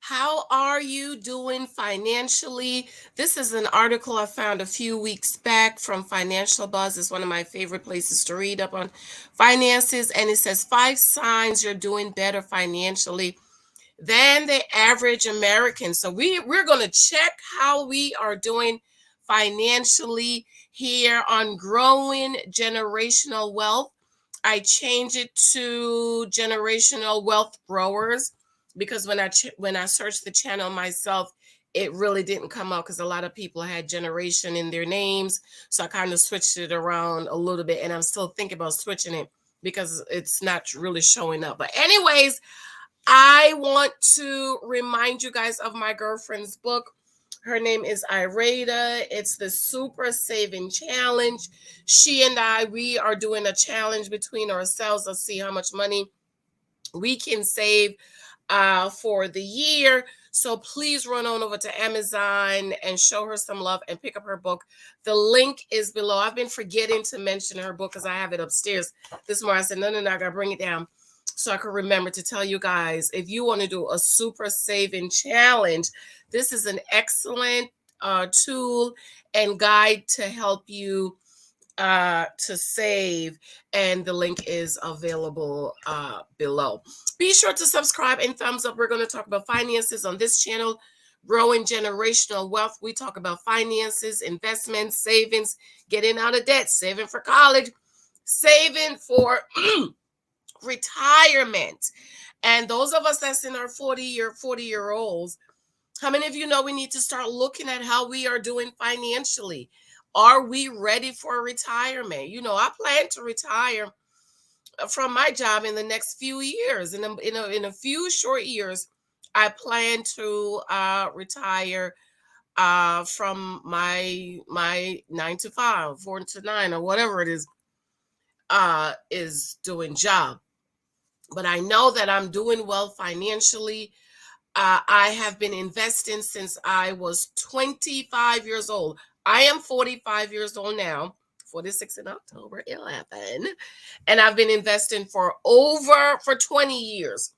How are you doing financially? This is an article I found a few weeks back from Financial Buzz. It's one of my favorite places to read up on finances. And it says 5 signs you're doing better financially than the average American. So we're going to check how we are doing financially here on Growing Generational Wealth. I change it to Generational Wealth Growers because when I searched the channel myself, it really didn't come up because a lot of people had generation in their names. So I kind of switched it around a little bit, and I'm still thinking about switching it because it's not really showing up. But anyways, I want to remind you guys of my girlfriend's book. Her name is Irada. It's the Super Saving Challenge. She and we are doing a challenge between ourselves to see how much money we can save for the year. So please run on over to Amazon and show her some love and pick up her book. The link is below. I've been forgetting to mention her book because I have it upstairs. This morning I said, no, I got to bring it down so I can remember to tell you guys, if you want to do a super saving challenge, this is an excellent tool and guide to help you to save, and the link is available below. Be sure to subscribe and thumbs up. We're going to talk about finances on this channel. Growing Generational Wealth. We talk about finances, investments, savings, getting out of debt, saving for college, saving for retirement. And those of us that's in our 40-year-olds, how many of you know we need to start looking at how we are doing financially? Are we ready for retirement? I plan to retire from my job in the next few years. In a few short years, I plan to retire from my 9 to 5, 4 to 9, or whatever it is doing job. But I know that I'm doing well financially. I have been investing since I was 25 years old. I am 45 years old now, 46 in October 11. And I've been investing for 20 years.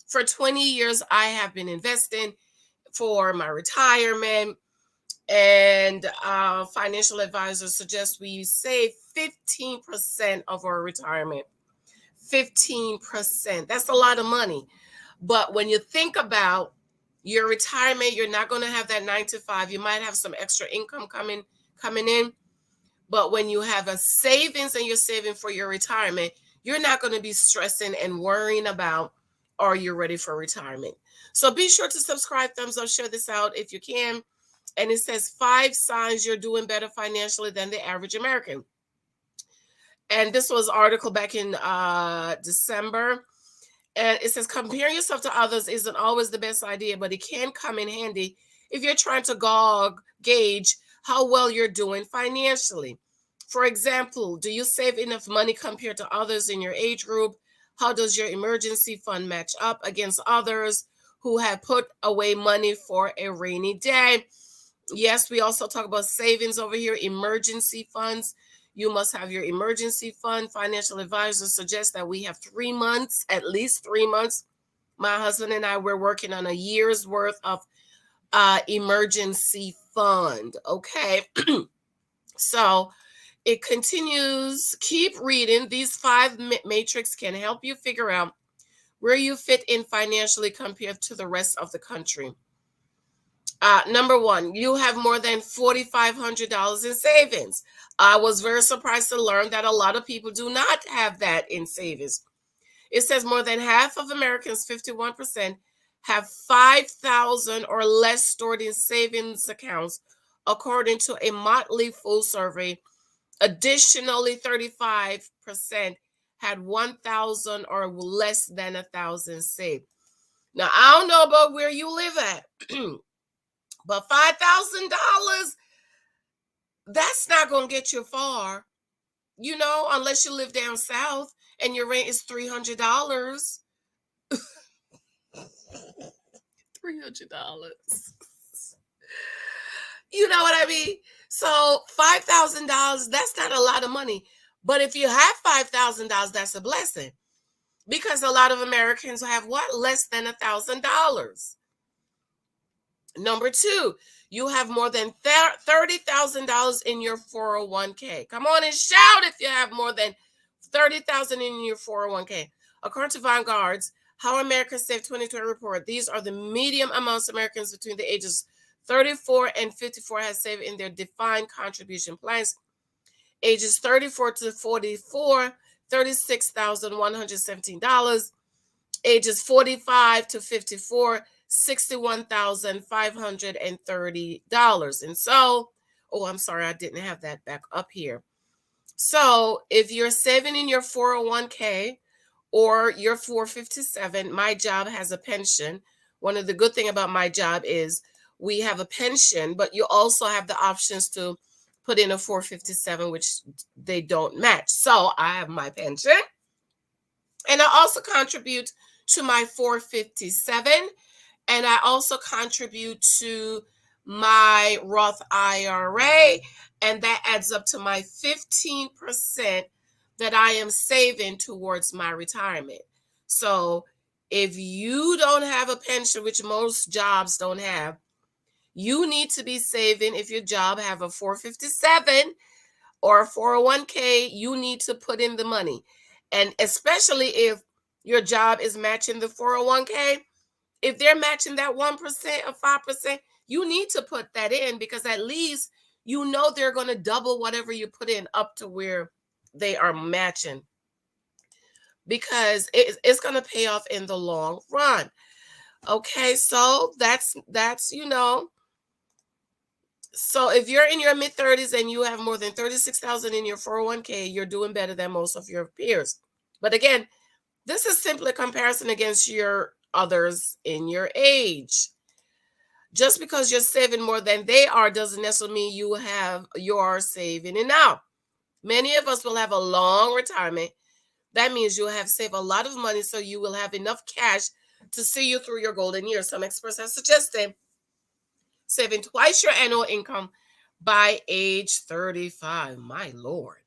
For 20 years, I have been investing for my retirement. And financial advisors suggest we save 15% of our retirement. 15%. That's a lot of money. But when you think about your retirement, you're not going to have that 9 to 5. You might have some extra income coming in. But when you have a savings and you're saving for your retirement, you're not going to be stressing and worrying about, are you ready for retirement? So be sure to subscribe, thumbs up, share this out if you can. And it says 5 signs you're doing better financially than the average American. And this was an article back in December. And it says comparing yourself to others isn't always the best idea, but it can come in handy if you're trying to gauge how well you're doing financially. For example, do you save enough money compared to others in your age group? How does your emergency fund match up against others who have put away money for a rainy day? Yes, we also talk about savings over here, emergency funds. You must have your emergency fund. Financial advisors suggest that we have 3 months, at least 3 months. My husband and I, we're working on a year's worth of emergency fund. Okay. So it continues. Keep reading. These 5 matrix can help you figure out where you fit in financially compared to the rest of the country. Number 1, you have more than $4,500 in savings. I was very surprised to learn that a lot of people do not have that in savings. It says more than half of Americans, 51%, have 5,000 or less stored in savings accounts, according to a Motley Fool survey. Additionally, 35% had 1,000 or less than 1,000 saved. Now, I don't know about where you live at. But $5,000, that's not going to get you far, unless you live down south and your rent is $300. $300. You know what I mean? So $5,000, that's not a lot of money. But if you have $5,000, that's a blessing. Because a lot of Americans have what? Less than $1,000. Number two, you have more than $30,000 in your 401k. Come on and shout if you have more than 30,000 in your 401k. According to Vanguard's How Americans Save 2020 report, these are the median amounts Americans between the ages 34 and 54 have saved in their defined contribution plans. Ages 34 to 44, $36,117. Ages 45 to 54, $61,530. And so, oh, I'm sorry, I didn't have that back up here. So if you're saving in your 401k or your 457, my job has a pension. One of the good thing about my job is we have a pension, but you also have the options to put in a 457, which they don't match. So I have my pension, and I also contribute to my 457, and I also contribute to my Roth IRA, and that adds up to my 15% that I am saving towards my retirement. So if you don't have a pension, which most jobs don't have, you need to be saving. If your job have a 457 or a 401k, you need to put in the money. And especially if your job is matching the 401k, if they're matching that 1% or 5%, you need to put that in, because at least you know they're going to double whatever you put in up to where they are matching, because it's going to pay off in the long run. Okay, so that's so if you're in your mid 30s and you have more than 36,000 in your 401k, you're doing better than most of your peers. But again, this is simply a comparison against your others in your age. Just because you're saving more than they are doesn't necessarily mean you're saving enough. Many of us will have a long retirement. That means you'll have saved a lot of money, so you will have enough cash to see you through your golden years. Some experts have suggested saving twice your annual income by age 35. My Lord.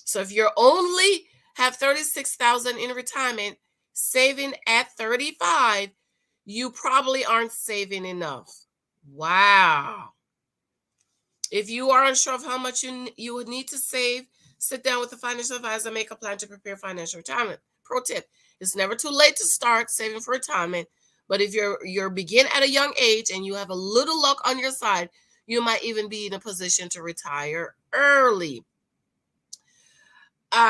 So if you only have 36,000 in retirement, saving at 35, you probably aren't saving enough. Wow. If you are unsure of how much you would need to save, sit down with a financial advisor, make a plan to prepare financial retirement. Pro tip: it's never too late to start saving for retirement, but if you're begin at a young age and you have a little luck on your side, you might even be in a position to retire early.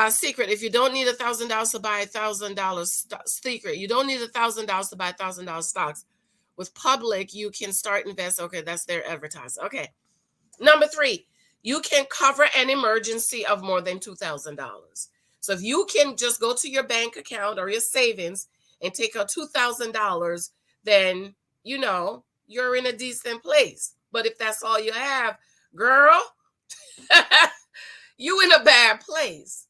Secret: if you don't need $1,000 to buy $1,000 secret, you don't need $1,000 to buy $1,000 stocks. With Public, you can start invest. Okay, that's their advertising. Okay. Number three, you can cover an emergency of more than $2,000. So if you can just go to your bank account or your savings and take out $2,000, then you're in a decent place. But if that's all you have, girl, you in a bad place.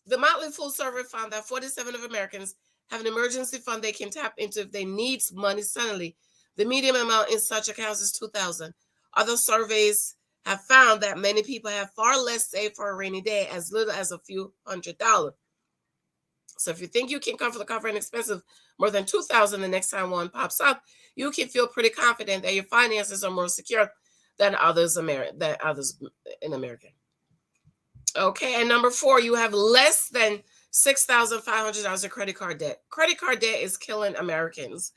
The Motley Fool survey found that 47% of Americans have an emergency fund they can tap into if they need money suddenly. The median amount in such accounts is $2,000. Other surveys have found that many people have far less saved for a rainy day, as little as a few $100s. So if you think you can cover an expensive more than $2,000 the next time one pops up, you can feel pretty confident that your finances are more secure than others in America. Okay, and number four, you have less than $6,500 in credit card debt. Credit card debt is killing Americans.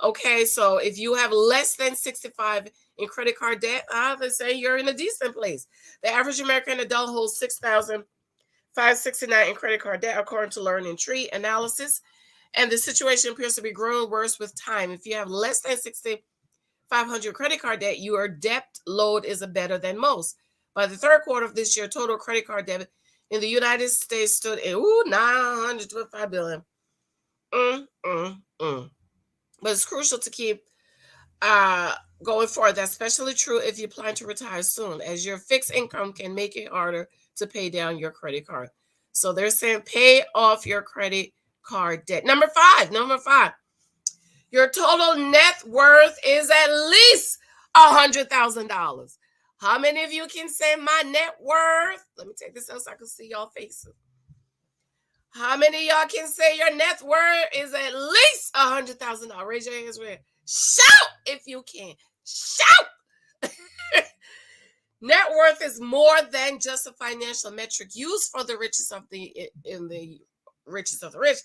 Okay, so if you have less than 65 in credit card debt, they say you're in a decent place. The average American adult holds 6,569 in credit card debt, according to Learning Tree analysis, and the situation appears to be growing worse with time. If you have less than 6,500 credit card debt, your debt load is better than most. By the third quarter of this year, total credit card debt in the United States stood at $925 billion. But it's crucial to keep going forward. That's especially true if you plan to retire soon, as your fixed income can make it harder to pay down your credit card. So they're saying pay off your credit card debt. Number five, your total net worth is at least $100,000. How many of you can say my net worth? Let me take this out so I can see y'all faces. How many of y'all can say your net worth is at least $100,000? Raise your hands. Shout if you can. Shout. Net worth is more than just a financial metric used for the richest of the in the richest of the rich.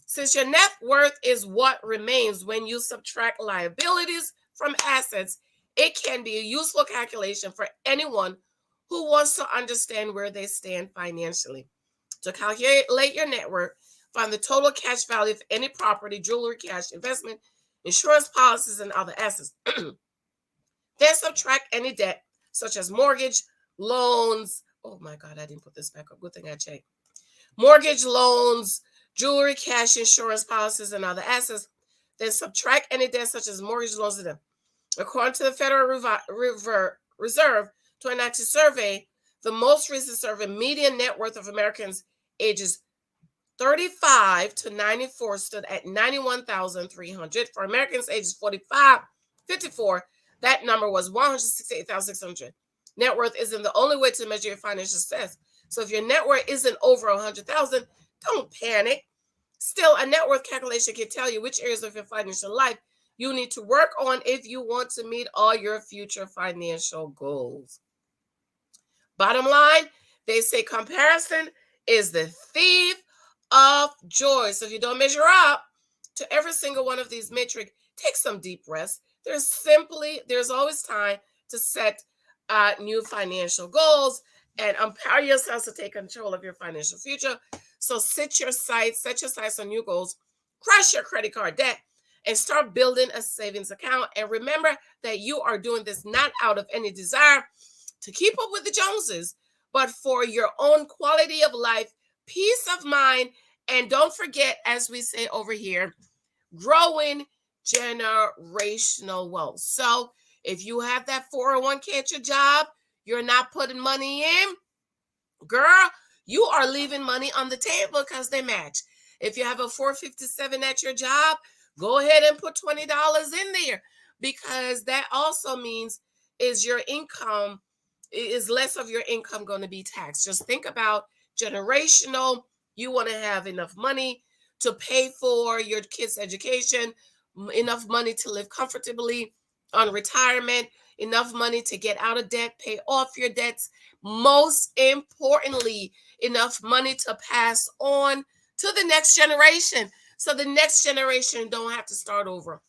Since your net worth is what remains when you subtract liabilities from assets, it can be a useful calculation for anyone who wants to understand where they stand financially. To calculate your net worth, find the total cash value of any property, jewelry, cash, investment, insurance policies, and other assets. Then subtract any debt, such as mortgage, loans. Oh my God, I didn't put this back up. Good thing I checked. Mortgage, loans, jewelry, cash, insurance policies, and other assets. Then subtract any debt, such as mortgage loans, and them. According to the Federal Reserve 2019 survey, the most recent survey, median net worth of Americans ages 35 to 94 stood at 91,300. For Americans ages 54, that number was 168,600. Net worth isn't the only way to measure your financial success. So if your net worth isn't over 100,000, don't panic. Still, a net worth calculation can tell you which areas of your financial life you need to work on if you want to meet all your future financial goals. Bottom line, they say comparison is the thief of joy. So if you don't measure up to every single one of these metrics, take some deep breaths. There's always time to set new financial goals and empower yourselves to take control of your financial future. So set your sights on new goals, crush your credit card debt, and start building a savings account. And remember that you are doing this not out of any desire to keep up with the Joneses, but for your own quality of life, peace of mind, and don't forget, as we say over here, growing generational wealth. So if you have that 401k at your job, you're not putting money in, girl, you are leaving money on the table because they match. If you have a 457 at your job, go ahead and put $20 in there, because that also means is your income is less of your income going to be taxed. Just think about generational. You want to have enough money to pay for your kids' education, enough money to live comfortably on retirement, enough money to get out of debt, pay off your debts. Most importantly, enough money to pass on to the next generation, so the next generation don't have to start over.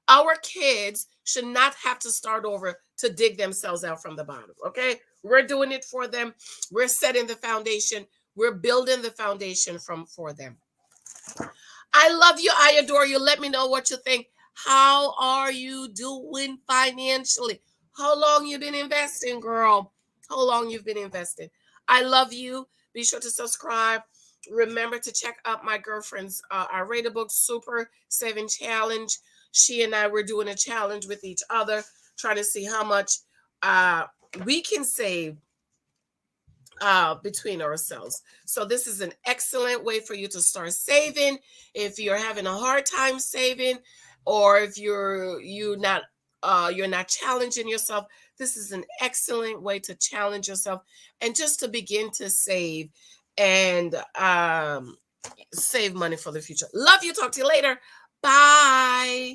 Our kids should not have to start over to dig themselves out from the bottom. Okay, we're doing it for them. We're setting the foundation. We're building the foundation for them. I love you. I adore you. Let me know what you think. How are you doing financially? How long you been investing, girl? How long you've been investing? I love you. Be sure to subscribe. Remember to check out my girlfriend's our rated book Super 7 Challenge. She and I were doing a challenge with each other, trying to see how much we can save between ourselves. So this is an excellent way for you to start saving. If you're having a hard time saving, or if you're not challenging yourself, this is an excellent way to challenge yourself and just to begin to save and save money for the future. Love you. Talk to you later. Bye.